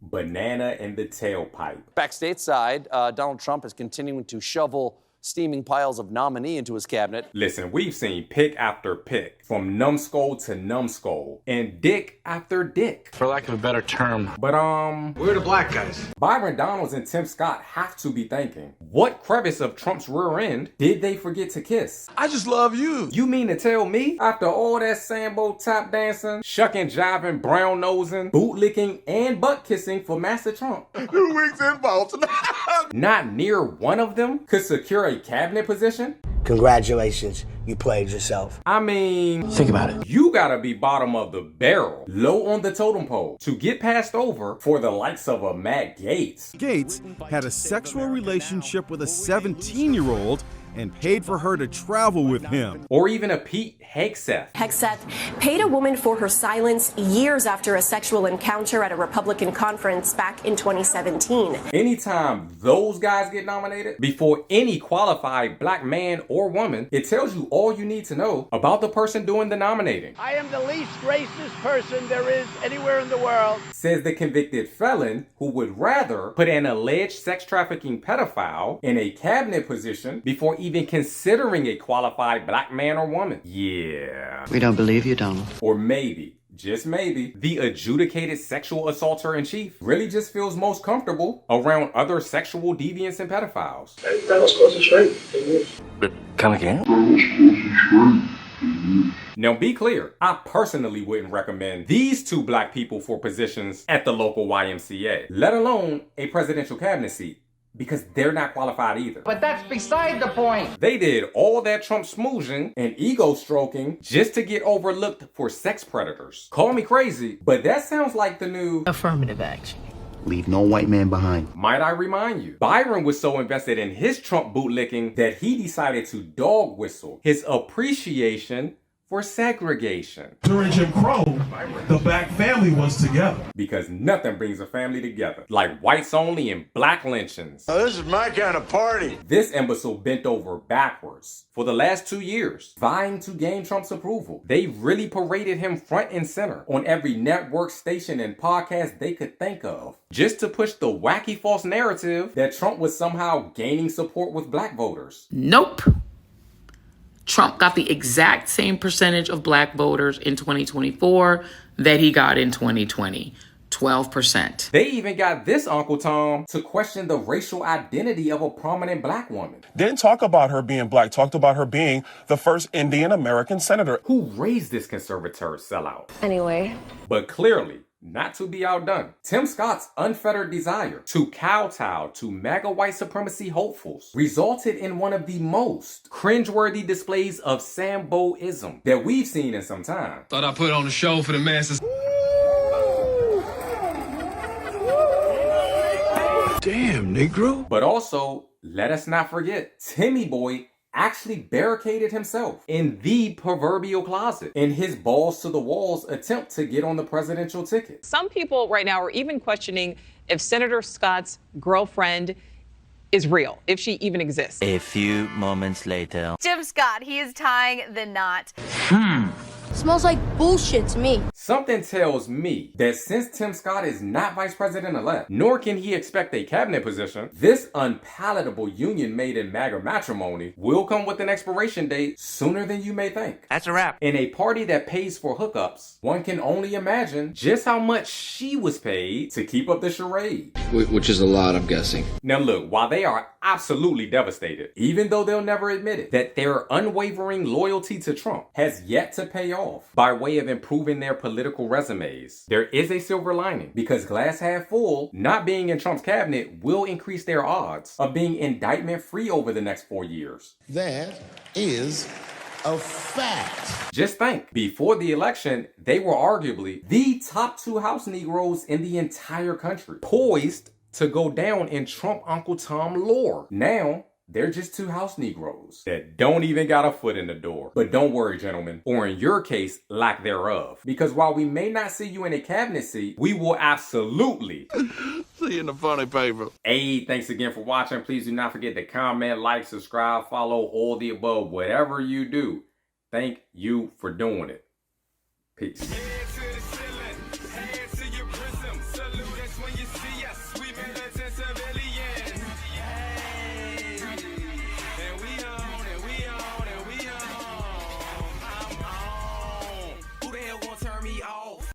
banana in the tailpipe. Back stateside, Donald Trump is continuing to shovel steaming piles of nominee into his cabinet. Listen, we've seen pick after pick, from numbskull to numbskull, and dick after dick. For lack of a better term. But we're the black guys. Byron Donalds and Tim Scott have to be thinking, what crevice of Trump's rear end did they forget to kiss? I just love you. You mean to tell me, after all that Sambo tap dancing, shucking, jiving, brown nosing, boot licking, and butt kissing for Master Trump, 2 weeks involved. not near one of them could secure a cabinet position? Congratulations, you played yourself. I mean, Think about it. you gotta be bottom of the barrel, low on the totem pole, to get passed over for the likes of a Matt Gaetz. Gaetz had a sexual relationship with a 17-year-old and paid for her to travel with him. Or even a Pete Hegseth. Hegseth paid a woman for her silence years after a sexual encounter at a Republican conference back in 2017. Anytime those guys get nominated, before any qualified black man or woman, it tells you all you need to know about the person doing the nominating. I am the least racist person there is anywhere in the world, Says the convicted felon who would rather put an alleged sex trafficking pedophile in a cabinet position before even considering a qualified black man or woman. Yeah. We don't believe you, Donald. Or maybe, just maybe, the adjudicated sexual assaulter in chief really just feels most comfortable around other sexual deviants and pedophiles. That was close and straight. But come again? Now be clear, I personally wouldn't recommend these two black people for positions at the local YMCA, let alone a presidential cabinet seat, because they're not qualified either. but that's beside the point. They did all that Trump smoozing and ego stroking just to get overlooked for sex predators. Call me crazy, but that sounds like the new Affirmative action. Leave no white man behind. Might I remind you, Byron was so invested in his Trump bootlicking that he decided to dog whistle his appreciation for segregation. During Jim Crow, the black family was together. Because nothing brings a family together like whites only and black lynchings. Oh, this is my kind of party. This imbecile bent over backwards for the last 2 years, vying to gain Trump's approval. They really paraded him front and center on every network, station, and podcast they could think of, just to push the wacky false narrative that Trump was somehow gaining support with black voters. Nope. Trump got the exact same percentage of black voters in 2024 that he got in 2020. 12%. They even got this Uncle Tom to question the racial identity of a prominent black woman. Didn't talk about her being black, talked about her being the first Indian American senator. Who raised this conservative sellout? Anyway. But clearly, not to be outdone, Tim Scott's unfettered desire to kowtow to MAGA white supremacy hopefuls resulted in one of the most cringeworthy displays of Samboism that we've seen in some time. Thought I put on a show for the masses. Damn, Negro. But also, let us not forget, Timmy Boy actually barricaded himself in the proverbial closet in his balls to the walls attempt to get on the presidential ticket. Some people right now are even questioning if Senator Scott's girlfriend is real, if she even exists. A few moments later. Jim Scott, he is tying the knot. Smells like bullshit to me. Something tells me that since Tim Scott is not vice president-elect, nor can he expect a cabinet position, this unpalatable union made in MAGA matrimony will come with an expiration date sooner than you may think. That's a wrap. In a party that pays for hookups, one can only imagine just how much she was paid to keep up the charade. Which is a lot, I'm guessing. Now look, while they are absolutely devastated, even though they'll never admit it, that their unwavering loyalty to Trump has yet to pay off by way of improving their political resumes, there is a silver lining, because glass half full, not being in Trump's cabinet will increase their odds of being indictment free over the next 4 years. That is a fact. Just think, before the election, they were arguably the top 2 House Negroes in the entire country, poised to go down in Trump Uncle Tom lore. Now, they're just 2 House Negroes that don't even got a foot in the door. But don't worry, gentlemen, or in your case, lack thereof. Because while we may not see you in a cabinet seat, we will absolutely See you in the funny paper. Hey, thanks again for watching. Please do not forget to comment, like, subscribe, follow, all the above. Whatever you do, thank you for doing it. Peace. we all